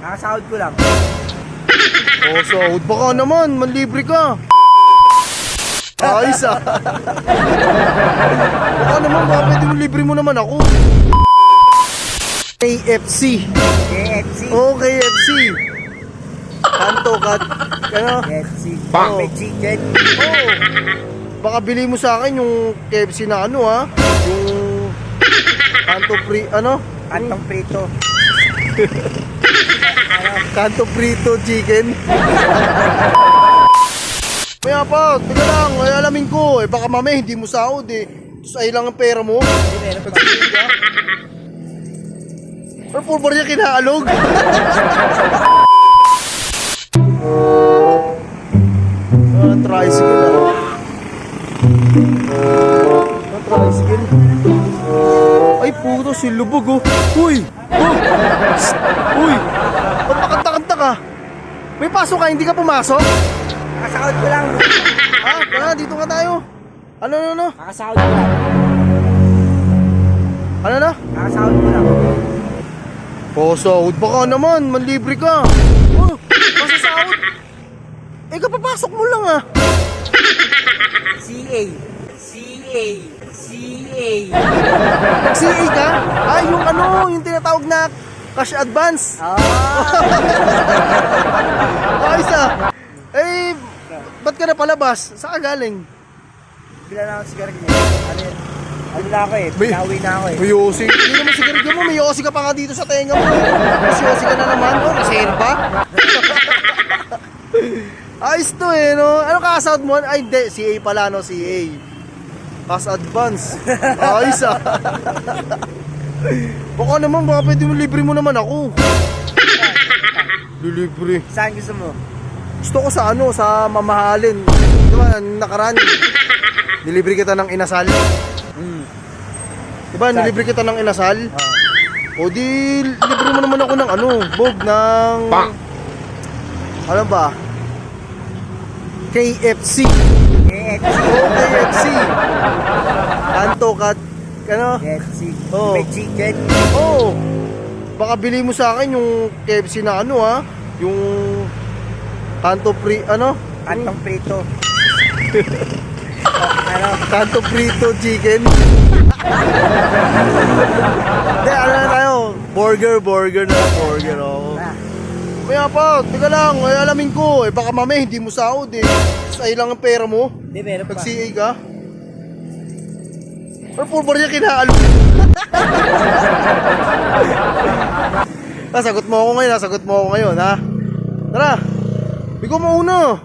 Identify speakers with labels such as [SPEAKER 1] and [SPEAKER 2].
[SPEAKER 1] Nakasahod ko lang.
[SPEAKER 2] Oh, sahod. Baka naman, manlibre ka. Ayos ah. Baka naman, baka pwede mo libre mo naman ako. KFC.
[SPEAKER 1] KFC.
[SPEAKER 2] Oh, KFC. Kanto kat, ano?
[SPEAKER 1] KFC.
[SPEAKER 2] Bang.
[SPEAKER 1] May chicken.
[SPEAKER 2] Oh. Baka bili mo sa akin yung KFC na ano ha? Yung kanto free, ano?
[SPEAKER 1] Kantong prito.
[SPEAKER 2] Kanto prito chicken. Kaya pa, teka lang, ay alamin ko, baka mamaya hindi mo sahod Tapos ay lang ang pera mo.
[SPEAKER 1] Hindi, meron pa.
[SPEAKER 2] Pero full bar niya kinaalog. Tricycle ah. Tricycle. Ay puto, si Lubog oh. Uy! Oh! Psst! Uy! Ba't makanta-kanta ka? May pasok ka, hindi ka pumasok?
[SPEAKER 1] Nakasahod ko lang.
[SPEAKER 2] Dito nga tayo. Ano?
[SPEAKER 1] Nakasahod ko lang.
[SPEAKER 2] Ano na?
[SPEAKER 1] Nakasahod ko lang.
[SPEAKER 2] Pasahod, baka naman, manlibre ka. Oh, pasasahod. Kapapasok mo lang ah.
[SPEAKER 1] CA. CA. CA.
[SPEAKER 2] Nag-CA ka? Ay, yung ano, yung tinatawag na cash advance. Ayos ah. Ba't ka na palabas? Saan ka galing?
[SPEAKER 1] Bila na ako sigarilyo. Ano na ako pinawi na ako
[SPEAKER 2] May yosi. Hindi naman sigarilyo mo, may yosi ka pa nga dito sa tenga mo. Mas yosi ka na naman. Oh, reserva. Ayos to no? Ano ka-assault mo? Ay, hindi. CA pala, no? CA. Cash advance. Ayos ah. Baka naman, baka pwede mo libre mo naman ako. Lilibre.
[SPEAKER 1] Saan gusto mo?
[SPEAKER 2] Gusto ko sa ano, sa mamahalin. Diba, nakaraan. Nilibre kita ng inasal. Diba, nilibre kita ng inasal? O di, libre mo naman ako ng ano, Bog, ng... Ano ba? KFC.
[SPEAKER 1] KFC.
[SPEAKER 2] Oh, KFC. Kanto kat, ano?
[SPEAKER 1] KFC.
[SPEAKER 2] Oh.
[SPEAKER 1] May chicken.
[SPEAKER 2] Oh, baka bili mo sa akin yung KFC na ano ha? Yung kanto free, ano?
[SPEAKER 1] Kantong prito.
[SPEAKER 2] Kanto prito chicken. Hindi, ano na tayo? Burger na burger, oh. Kaya pa, teka lang, ay alamin ko, baka mamaya hindi mo sahod Tapos ay lang ang pera mo.
[SPEAKER 1] Hindi, meron pa.
[SPEAKER 2] Nag-CA ka? Pero full bar niya kinaalog. Sagot mo ako ngayon, ha? Tara, bigo mo una.